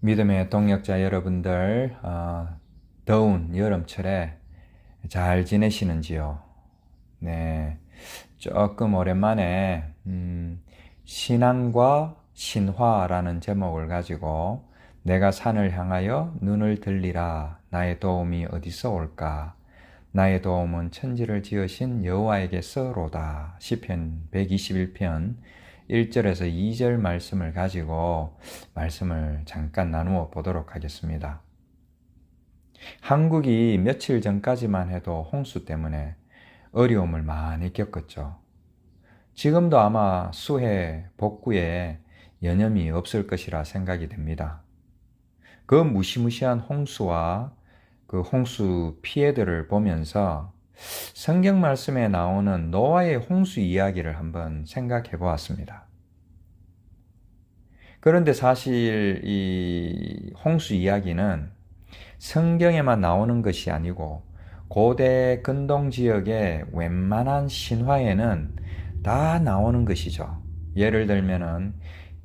믿음의 동역자 여러분들, 더운 여름철에 잘 지내시는지요? 네, 조금 오랜만에 신앙과 신화라는 제목을 가지고 내가 산을 향하여 눈을 들리라. 나의 도움이 어디서 올까? 나의 도움은 천지를 지으신 여호와에게서로다. 시편 121편 1절에서 2절 말씀을 가지고 말씀을 잠깐 나누어 보도록 하겠습니다. 한국이 며칠 전까지만 해도 홍수 때문에 어려움을 많이 겪었죠. 지금도 아마 수해 복구에 여념이 없을 것이라 생각이 됩니다. 그 무시무시한 홍수와 그 홍수 피해들을 보면서 성경 말씀에 나오는 노아의 홍수 이야기를 한번 생각해 보았습니다. 그런데 사실 이 홍수 이야기는 성경에만 나오는 것이 아니고 고대 근동 지역의 웬만한 신화에는 다 나오는 것이죠. 예를 들면은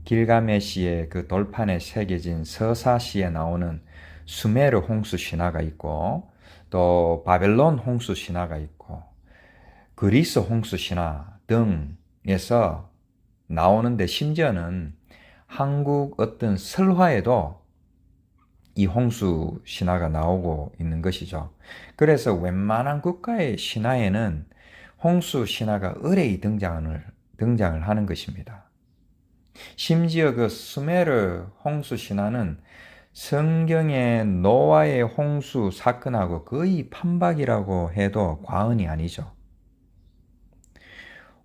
길가메시의 그 돌판에 새겨진 서사시에 나오는 수메르 홍수 신화가 있고, 또 바벨론 홍수 신화가 있고, 그리스 홍수 신화 등에서 나오는데, 심지어는 한국 어떤 설화에도 이 홍수 신화가 나오고 있는 것이죠. 그래서 웬만한 국가의 신화에는 홍수 신화가 의뢰이 등장을 하는 것입니다. 심지어 그 수메르 홍수 신화는 성경의 노아의 홍수 사건하고 거의 판박이라고 해도 과언이 아니죠.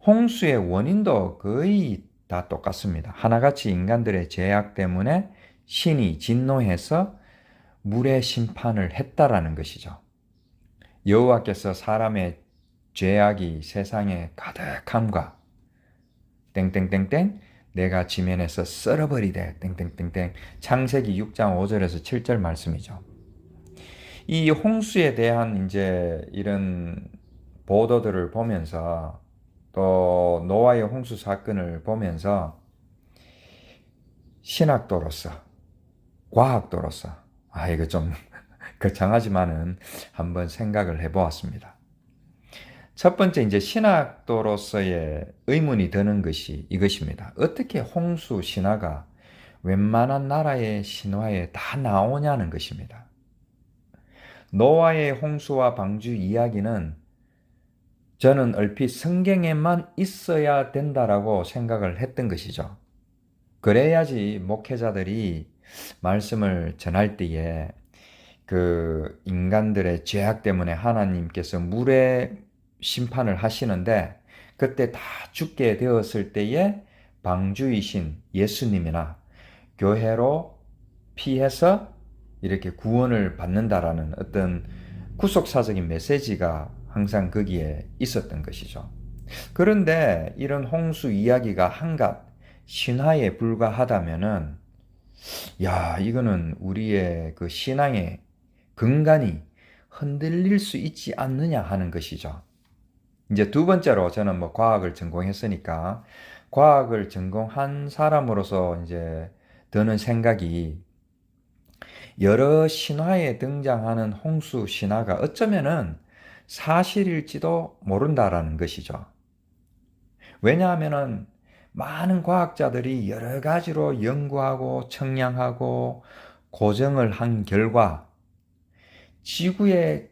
홍수의 원인도 거의 다 똑같습니다. 하나같이 인간들의 죄악 때문에 신이 진노해서 물의 심판을 했다라는 것이죠. 여호와께서 사람의 죄악이 세상에 가득함과 땡땡땡땡 내가 지면에서 썰어버리되 땡땡땡땡 창세기 6장 5절에서 7절 말씀이죠. 이 홍수에 대한 이제 이런 보도들을 보면서 또 노아의 홍수 사건을 보면서 신학도로서 과학도로서 이거 좀 거창하지만은 한번 생각을 해보았습니다. 첫 번째 이제 신학도로서의 의문이 드는 것이 이것입니다. 어떻게 홍수 신화가 웬만한 나라의 신화에 다 나오냐는 것입니다. 노아의 홍수와 방주 이야기는 저는 얼핏 성경에만 있어야 된다라고 생각을 했던 것이죠. 그래야지 목회자들이 말씀을 전할 때에 그 인간들의 죄악 때문에 하나님께서 물에 심판을 하시는데 그때 다 죽게 되었을 때에 방주이신 예수님이나 교회로 피해서 이렇게 구원을 받는다라는 어떤 구속사적인 메시지가 항상 거기에 있었던 것이죠. 그런데 이런 홍수 이야기가 한갓 신화에 불과하다면은 이거는 우리의 그 신앙의 근간이 흔들릴 수 있지 않느냐 하는 것이죠. 이제 두 번째로 저는 과학을 전공했으니까 과학을 전공한 사람으로서 이제 드는 생각이 여러 신화에 등장하는 홍수 신화가 어쩌면은 사실일지도 모른다라는 것이죠. 왜냐하면은 많은 과학자들이 여러 가지로 연구하고 청량하고 고정을 한 결과 지구의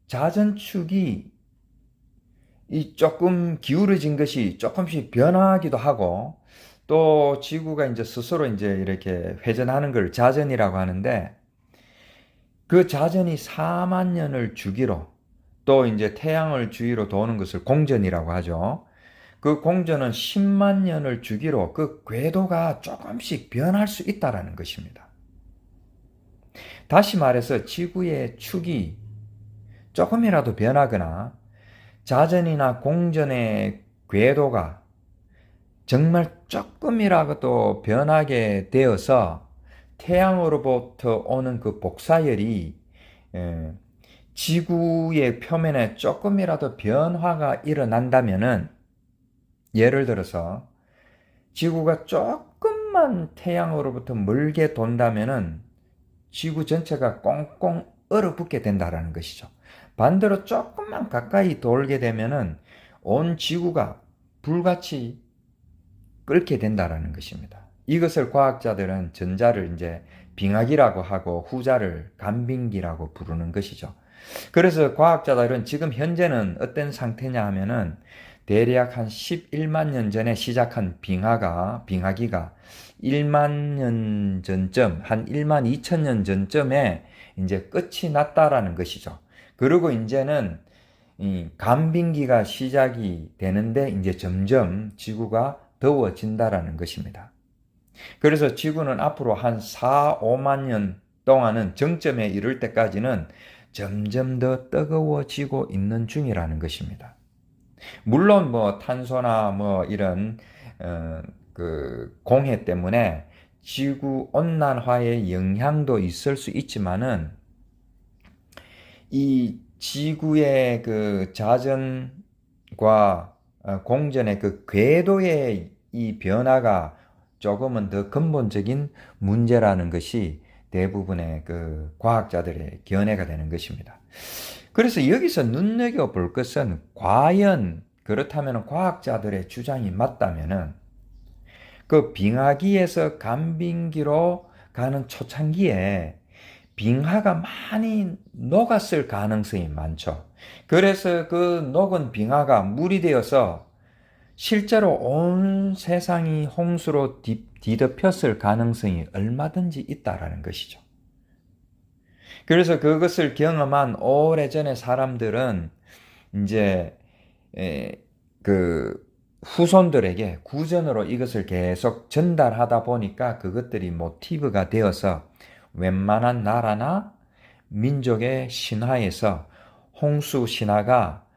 자전축이 조금 기울어진 것이 조금씩 변하기도 하고 또 지구가 이제 스스로 이제 이렇게 회전하는 걸 자전이라고 하는데 그 자전이 4만 년을 주기로 또 이제 태양을 주위로 도는 것을 공전이라고 하죠. 그 공전은 10만 년을 주기로 그 궤도가 조금씩 변할 수 있다라는 것입니다. 다시 말해서 지구의 축이 조금이라도 변하거나 자전이나 공전의 궤도가 정말 조금이라도 변하게 되어서 태양으로부터 오는 그 복사열이 지구의 표면에 조금이라도 변화가 일어난다면은 예를 들어서 지구가 조금만 조금만 태양으로부터 멀게 돈다면은 지구 전체가 꽁꽁 얼어붙게 된다라는 것이죠. 반대로 조금만 가까이 돌게 되면은 온 지구가 불같이 끓게 된다라는 것입니다. 이것을 과학자들은 전자를 이제 빙하기라고 하고 후자를 간빙기라고 부르는 것이죠. 그래서 과학자들은 지금 현재는 어떤 상태냐 하면은 대략 한 11만 년 전에 시작한 빙하기가 1만 년 전쯤, 한 1만 2천 년 전쯤에 이제 끝이 났다라는 것이죠. 그리고 이제는 이 간빙기가 시작이 되는데 이제 점점 지구가 더워진다라는 것입니다. 그래서 지구는 앞으로 한 4, 5만 년 동안은 정점에 이를 때까지는 점점 더 뜨거워지고 있는 중이라는 것입니다. 물론 뭐 탄소나 뭐 이런 그 공해 때문에 지구 온난화의 영향도 있을 수 있지만은 이 지구의 그 자전과 공전의 그 궤도의 이 변화가 조금은 더 근본적인 문제라는 것이 대부분의 그 과학자들의 견해가 되는 것입니다. 그래서 여기서 눈여겨볼 것은 과연 그렇다면 과학자들의 주장이 맞다면은 그 빙하기에서 간빙기로 가는 초창기에 빙하가 많이 녹았을 가능성이 많죠. 그래서 그 녹은 빙하가 물이 되어서 실제로 온 세상이 홍수로 뒤덮였을 가능성이 얼마든지 있다라는 것이죠. 그래서 그것을 경험한 오래전의 사람들은 이제 그 후손들에게 구전으로 이것을 계속 전달하다 보니까 그것들이 모티브가 되어서 웬만한 나라나 민족의 신화에서 홍수 신화가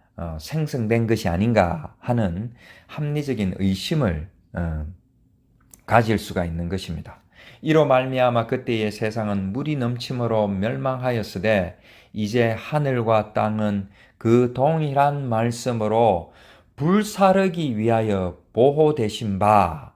생성된 것이 아닌가 하는 합리적인 의심을 가질 수가 있는 것입니다. 이로 말미암아 그때의 세상은 물이 넘침으로 멸망하였으되 이제 하늘과 땅은 그 동일한 말씀으로 불사르기 위하여 보호되신 바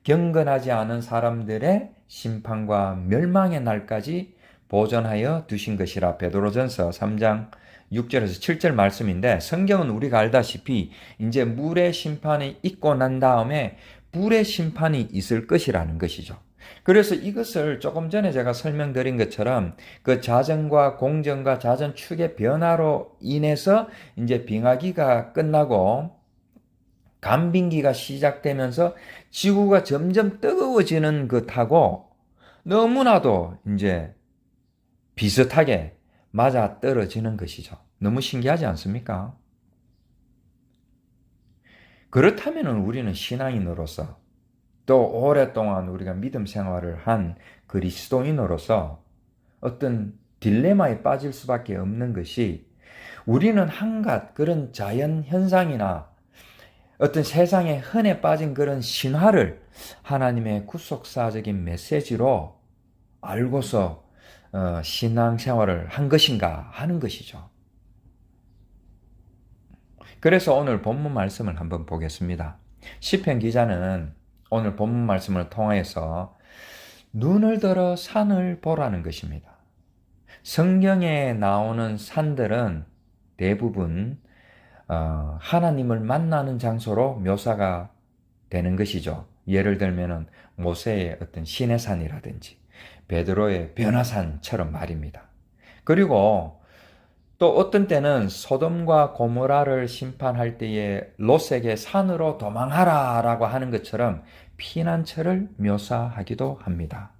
경건하지 않은 사람들의 심판과 멸망의 날까지 보존하여 두신 것이라. 베드로전서 3장 6절에서 7절 말씀인데, 성경은 우리가 알다시피 이제 물의 심판이 있고 난 다음에 불의 심판이 있을 것이라는 것이죠. 그래서 이것을 조금 전에 제가 설명드린 것처럼 그 자전과 공전과 자전축의 변화로 인해서 이제 빙하기가 끝나고 간빙기가 시작되면서 지구가 점점 뜨거워지는 것하고 너무나도 이제 비슷하게 맞아 떨어지는 것이죠. 너무 신기하지 않습니까? 그렇다면 우리는 신앙인으로서 또 오랫동안 우리가 믿음 생활을 한 그리스도인으로서 어떤 딜레마에 빠질 수밖에 없는 것이, 우리는 한갓 그런 자연 현상이나 어떤 세상에 흔해 빠진 그런 신화를 하나님의 구속사적인 메시지로 알고서 신앙생활을 한 것인가 하는 것이죠. 그래서 오늘 본문 말씀을 한번 보겠습니다. 시편 기자는 오늘 본문 말씀을 통해서 눈을 들어 산을 보라는 것입니다. 성경에 나오는 산들은 대부분 하나님을 만나는 장소로 묘사가 되는 것이죠. 예를 들면 모세의 어떤 시내산이라든지 베드로의 변화산처럼 말입니다. 그리고 또 어떤 때는 소돔과 고모라를 심판할 때에 롯에게 산으로 도망하라 라고 하는 것처럼 피난처를 묘사하기도 합니다.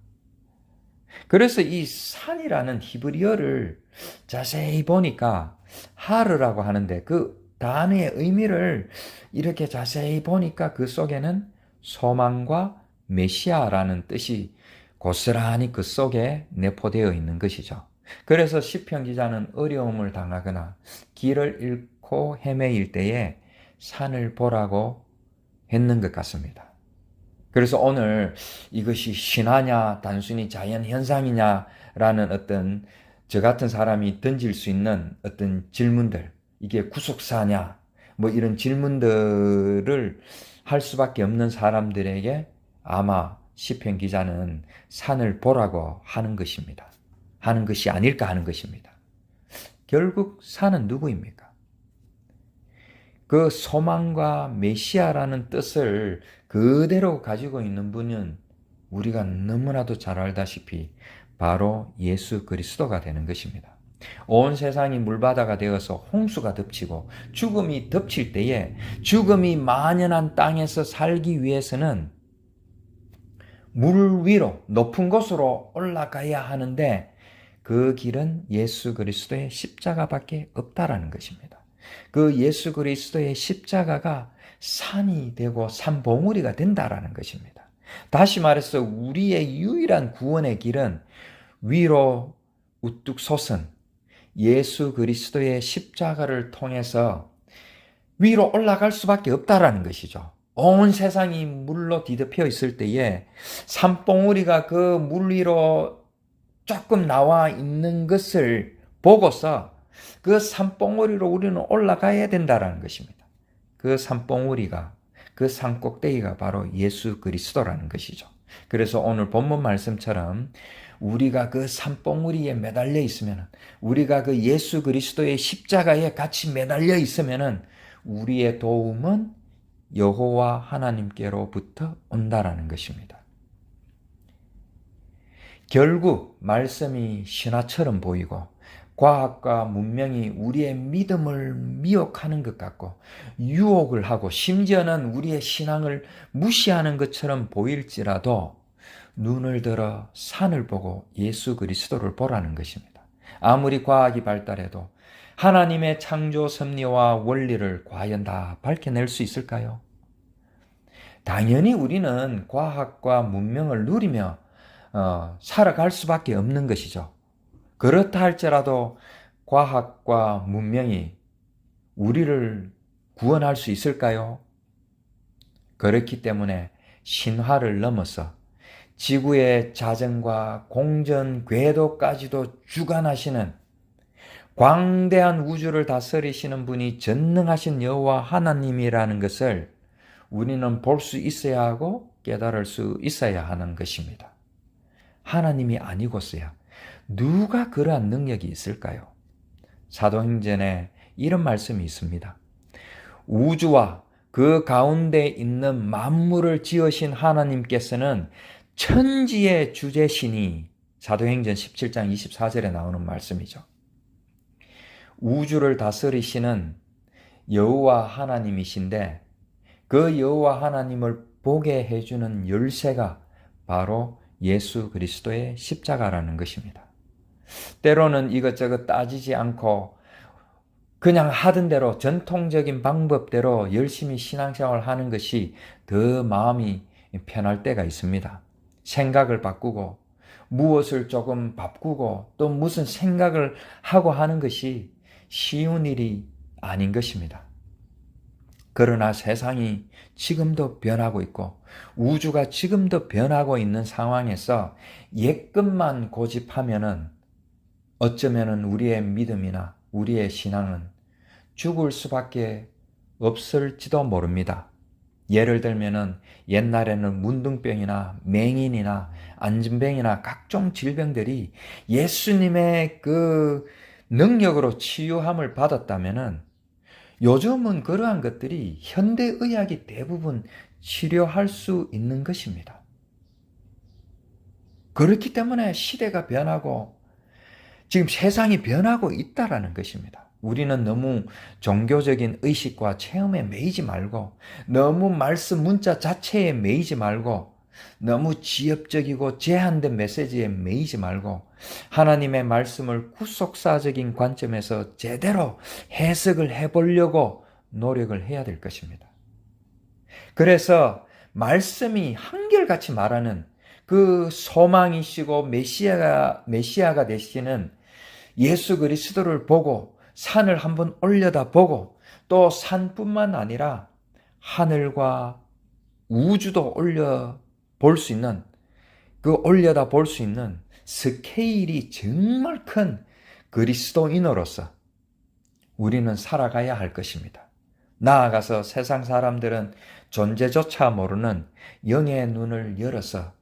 그래서 이 산이라는 히브리어를 자세히 보니까 하르라고 하는데, 그 단어의 의미를 이렇게 자세히 보니까 그 속에는 소망과 메시아라는 뜻이 고스란히 그 속에 내포되어 있는 것이죠. 그래서 시편 기자는 어려움을 당하거나 길을 잃고 헤매일 때에 산을 보라고 했는 것 같습니다. 그래서 오늘 이것이 신화냐 단순히 자연 현상이냐라는 어떤 저 같은 사람이 던질 수 있는 어떤 질문들, 이게 구속사냐 뭐 이런 질문들을 할 수밖에 없는 사람들에게 아마 시편 기자는 산을 보라고 하는 것입니다. 하는 것이 아닐까 하는 것입니다. 결국 산은 누구입니까? 그 소망과 메시아라는 뜻을 그대로 가지고 있는 분은 우리가 너무나도 잘 알다시피 바로 예수 그리스도가 되는 것입니다. 온 세상이 물바다가 되어서 홍수가 덮치고 죽음이 덮칠 때에 죽음이 만연한 땅에서 살기 위해서는 물 위로 높은 곳으로 올라가야 하는데 그 길은 예수 그리스도의 십자가밖에 없다라는 것입니다. 그 예수 그리스도의 십자가가 산이 되고 산봉우리가 된다라는 것입니다. 다시 말해서 우리의 유일한 구원의 길은 위로 우뚝 솟은 예수 그리스도의 십자가를 통해서 위로 올라갈 수밖에 없다라는 것이죠. 온 세상이 물로 뒤덮여 있을 때에 산봉우리가 그 물 위로 조금 나와 있는 것을 보고서 그 산봉우리로 우리는 올라가야 된다라는 것입니다. 그 산봉우리가, 그 산꼭대기가 바로 예수 그리스도라는 것이죠. 그래서 오늘 본문 말씀처럼 우리가 그 산봉우리에 매달려 있으면, 우리가 그 예수 그리스도의 십자가에 같이 매달려 있으면 우리의 도움은 여호와 하나님께로부터 온다라는 것입니다. 결국 말씀이 신화처럼 보이고 과학과 문명이 우리의 믿음을 미혹하는 것 같고 유혹을 하고 심지어는 우리의 신앙을 무시하는 것처럼 보일지라도 눈을 들어 산을 보고 예수 그리스도를 보라는 것입니다. 아무리 과학이 발달해도 하나님의 창조 섭리와 원리를 과연 다 밝혀낼 수 있을까요? 당연히 우리는 과학과 문명을 누리며 살아갈 수밖에 없는 것이죠. 그렇다 할지라도 과학과 문명이 우리를 구원할 수 있을까요? 그렇기 때문에 신화를 넘어서 지구의 자전과 공전, 궤도까지도 주관하시는 광대한 우주를 다스리시는 분이 전능하신 여호와 하나님이라는 것을 우리는 볼 수 있어야 하고 깨달을 수 있어야 하는 것입니다. 하나님이 아니고서야 누가 그러한 능력이 있을까요? 사도행전에 이런 말씀이 있습니다. 우주와 그 가운데 있는 만물을 지으신 하나님께서는 천지의 주제시니, 사도행전 17장 24절에 나오는 말씀이죠. 우주를 다스리시는 여호와 하나님이신데 그 여호와 하나님을 보게 해주는 열쇠가 바로 예수 그리스도의 십자가라는 것입니다. 때로는 이것저것 따지지 않고 그냥 하던 대로 전통적인 방법대로 열심히 신앙생활을 하는 것이 더 마음이 편할 때가 있습니다. 생각을 바꾸고 무엇을 조금 바꾸고 또 무슨 생각을 하고 하는 것이 쉬운 일이 아닌 것입니다. 그러나 세상이 지금도 변하고 있고 우주가 지금도 변하고 있는 상황에서 옛것만 고집하면은 어쩌면은 우리의 믿음이나 우리의 신앙은 죽을 수밖에 없을지도 모릅니다. 예를 들면은 옛날에는 문둥병이나 맹인이나 안진병이나 각종 질병들이 예수님의 그 능력으로 치유함을 받았다면은 요즘은 그러한 것들이 현대의학이 대부분 치료할 수 있는 것입니다. 그렇기 때문에 시대가 변하고 지금 세상이 변하고 있다라는 것입니다. 우리는 너무 종교적인 의식과 체험에 매이지 말고 너무 말씀 문자 자체에 매이지 말고 너무 지엽적이고 제한된 메시지에 매이지 말고 하나님의 말씀을 구속사적인 관점에서 제대로 해석을 해보려고 노력을 해야 될 것입니다. 그래서 말씀이 한결같이 말하는 그 소망이시고 메시아가 되시는 예수 그리스도를 보고 산을 한번 올려다 보고 또 산뿐만 아니라 하늘과 우주도 올려다 볼 수 있는 스케일이 정말 큰 그리스도인으로서 우리는 살아가야 할 것입니다. 나아가서 세상 사람들은 존재조차 모르는 영의 눈을 열어서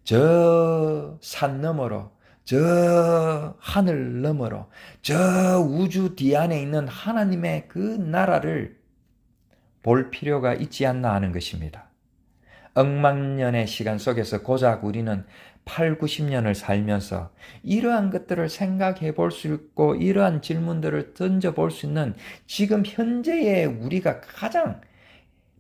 저 산 너머로, 저 하늘 너머로, 저 우주 뒤 안에 있는 하나님의 그 나라를 볼 필요가 있지 않나 하는 것입니다. 억만년의 시간 속에서 고작 우리는 8, 90년을 살면서 이러한 것들을 생각해 볼 수 있고 이러한 질문들을 던져볼 수 있는 지금 현재의 우리가 가장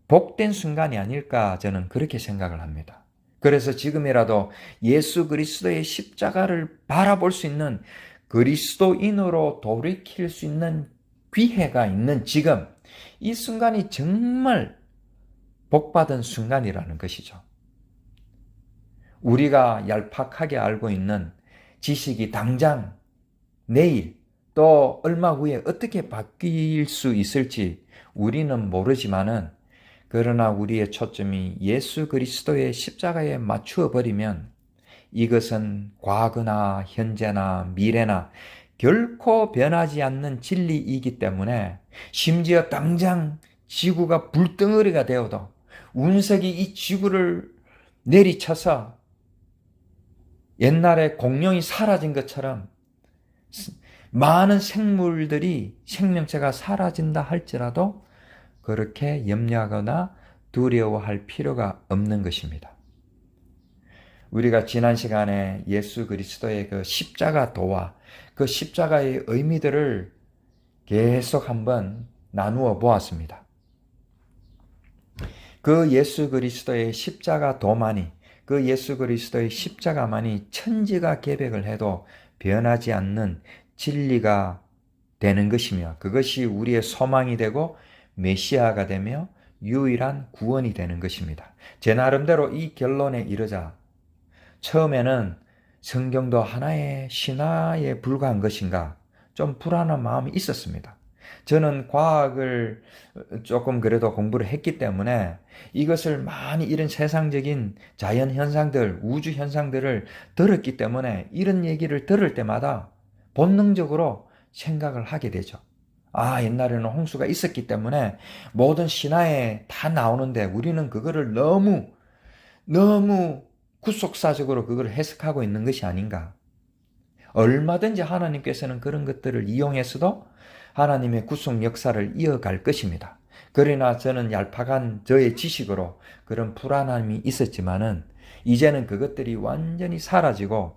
복된 순간이 아닐까 저는 그렇게 생각을 합니다. 그래서 지금이라도 예수 그리스도의 십자가를 바라볼 수 있는 그리스도인으로 돌이킬 수 있는 기회가 있는 지금 이 순간이 정말 복받은 순간이라는 것이죠. 우리가 얄팍하게 알고 있는 지식이 당장 내일 또 얼마 후에 어떻게 바뀔 수 있을지 우리는 모르지만은 그러나 우리의 초점이 예수 그리스도의 십자가에 맞추어 버리면 이것은 과거나 현재나 미래나 결코 변하지 않는 진리이기 때문에 심지어 당장 지구가 불덩어리가 되어도 운석이 이 지구를 내리쳐서 옛날에 공룡이 사라진 것처럼 많은 생물들이 생명체가 사라진다 할지라도 그렇게 염려하거나 두려워할 필요가 없는 것입니다. 우리가 지난 시간에 예수 그리스도의 그 십자가 도와 그 십자가의 의미들을 계속 한번 나누어 보았습니다. 그 예수 그리스도의 십자가 도만이, 그 예수 그리스도의 십자가만이 천지가 계획을 해도 변하지 않는 진리가 되는 것이며 그것이 우리의 소망이 되고 메시아가 되며 유일한 구원이 되는 것입니다. 제 나름대로 이 결론에 이르자 처음에는 성경도 하나의 신화에 불과한 것인가 좀 불안한 마음이 있었습니다. 저는 과학을 조금 그래도 공부를 했기 때문에 이것을 많이 이런 세상적인 자연 현상들, 우주 현상들을 들었기 때문에 이런 얘기를 들을 때마다 본능적으로 생각을 하게 되죠. 아, 옛날에는 홍수가 있었기 때문에 모든 신화에 다 나오는데 우리는 그거를 너무 구속사적으로 그걸 해석하고 있는 것이 아닌가. 얼마든지 하나님께서는 그런 것들을 이용해서도 하나님의 구속 역사를 이어갈 것입니다. 그러나 저는 얄팍한 저의 지식으로 그런 불안함이 있었지만은 이제는 그것들이 완전히 사라지고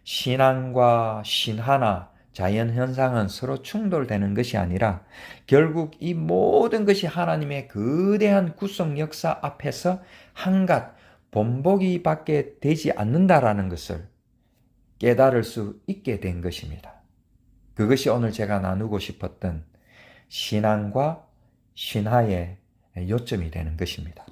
신앙과 신화나 자연현상은 서로 충돌되는 것이 아니라 결국 이 모든 것이 하나님의 거대한 구속 역사 앞에서 한갓 본보기 밖에 되지 않는다라는 것을 깨달을 수 있게 된 것입니다. 그것이 오늘 제가 나누고 싶었던 신앙과 신화의 요점이 되는 것입니다.